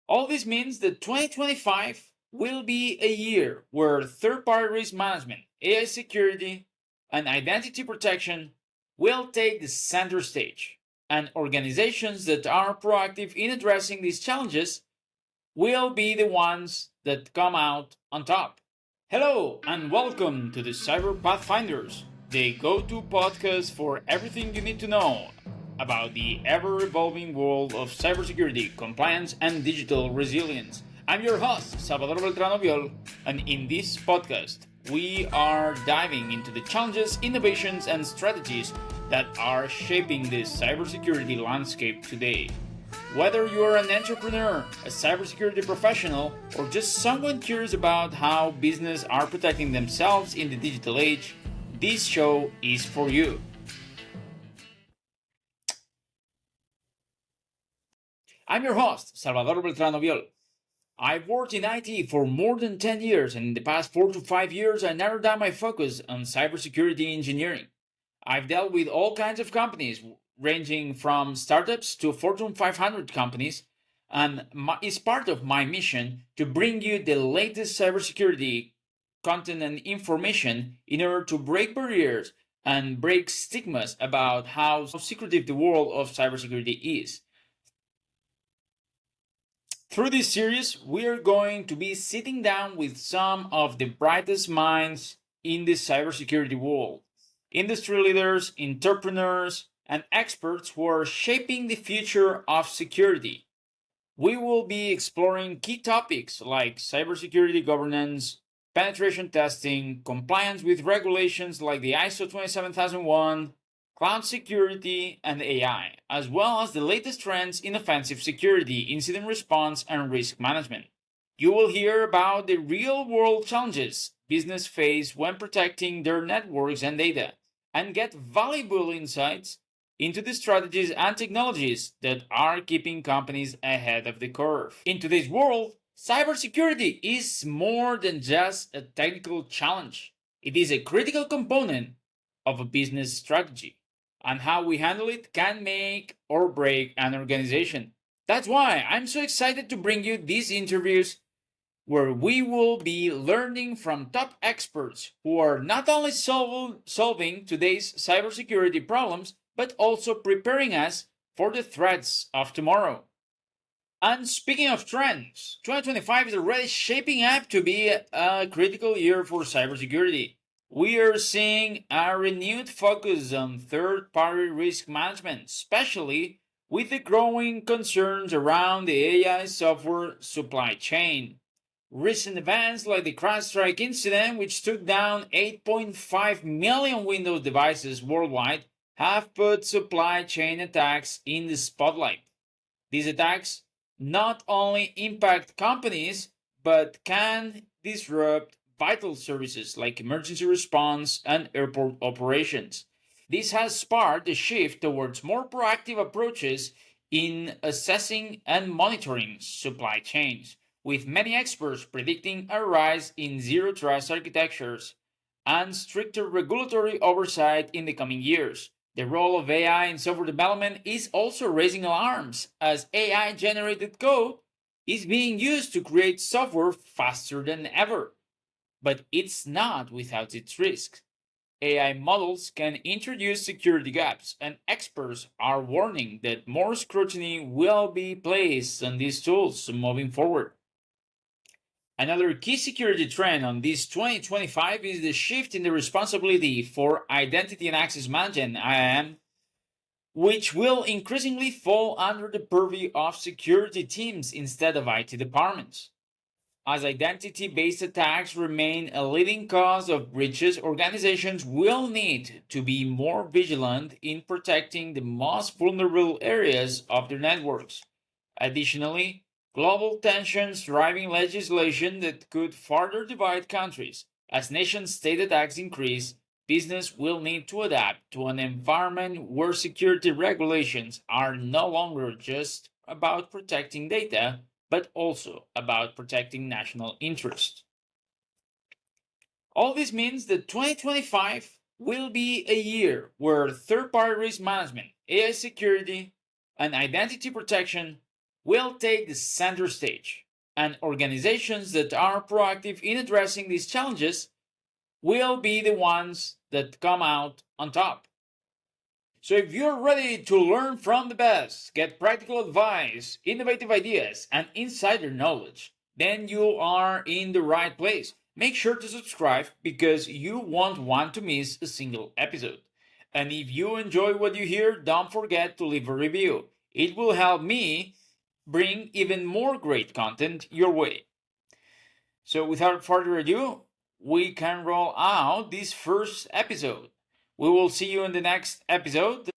All this means that 2025 will be a year where third-party risk management, AI security, and identity protection will take the center stage, and organizations that are proactive in addressing these challenges will be the ones that come out on top. Hello, and welcome to the Cyber PathFinders, the go to podcast for everything you need to know about the ever evolving world of cybersecurity, compliance, and digital resilience. I'm your host, Salvador Beltran Obiol, and in this podcast, we are diving into the challenges, innovations, and strategies that are shaping the cybersecurity landscape today. Whether you're an entrepreneur, a cybersecurity professional, or just someone curious about how businesses are protecting themselves in the digital age, this show is for you. I'm your host, Salvador Beltran Obiol. I've worked in IT for more than 10 years, and in the past 4 to 5 years, I narrowed down my focus on cybersecurity engineering. I've dealt with all kinds of companies, ranging from startups to Fortune 500 companies, and it's part of my mission to bring you the latest cybersecurity content and information in order to break barriers and break stigmas about how secretive the world of cybersecurity is. Through this series, we are going to be sitting down with some of the brightest minds in the cybersecurity world, industry leaders, entrepreneurs, and experts who are shaping the future of security. We will be exploring key topics like cybersecurity governance, penetration testing, compliance with regulations like the ISO 27001, cloud security, and AI, as well as the latest trends in offensive security, incident response, and risk management. You will hear about the real-world challenges businesses face when protecting their networks and data, and get valuable insights into the strategies and technologies that are keeping companies ahead of the curve. In today's world, cybersecurity is more than just a technical challenge. It is a critical component of a business strategy, and how we handle it can make or break an organization. That's why I'm so excited to bring you these interviews where we will be learning from top experts who are not only solving today's cybersecurity problems, but also preparing us for the threats of tomorrow. And speaking of trends, 2025 is already shaping up to be a critical year for cybersecurity. We are seeing a renewed focus on third-party risk management, especially with the growing concerns around the AI software supply chain. Recent events like the CrowdStrike incident, which took down 8.5 million Windows devices worldwide, have put supply chain attacks in the spotlight. These attacks not only impact companies, but can disrupt vital services like emergency response and airport operations. This has sparked a shift towards more proactive approaches in assessing and monitoring supply chains, with many experts predicting a rise in zero trust architectures and stricter regulatory oversight in the coming years. The role of AI in software development is also raising alarms, as AI generated code is being used to create software faster than ever. But it's not without its risks. AI models can introduce security gaps, and experts are warning that more scrutiny will be placed on these tools moving forward. Another key security trend on this 2025 is the shift in the responsibility for identity and access management (IAM), which will increasingly fall under the purview of security teams instead of IT departments. As identity-based attacks remain a leading cause of breaches, organizations will need to be more vigilant in protecting the most vulnerable areas of their networks. Additionally, global tensions driving legislation that could further divide countries. As nation-state attacks increase, business will need to adapt to an environment where security regulations are no longer just about protecting data, but also about protecting national interests. All this means that 2025 will be a year where third party risk management, AI security, and identity protection will take the center stage, and organizations that are proactive in addressing these challenges will be the ones that come out on top. So if you're ready to learn from the best, get practical advice, innovative ideas, and insider knowledge, then you are in the right place. Make sure to subscribe because you won't want to miss a single episode. And if you enjoy what you hear, don't forget to leave a review. It will help me bring even more great content your way. So without further ado, we can roll out this first episode. We will see you in the next episode.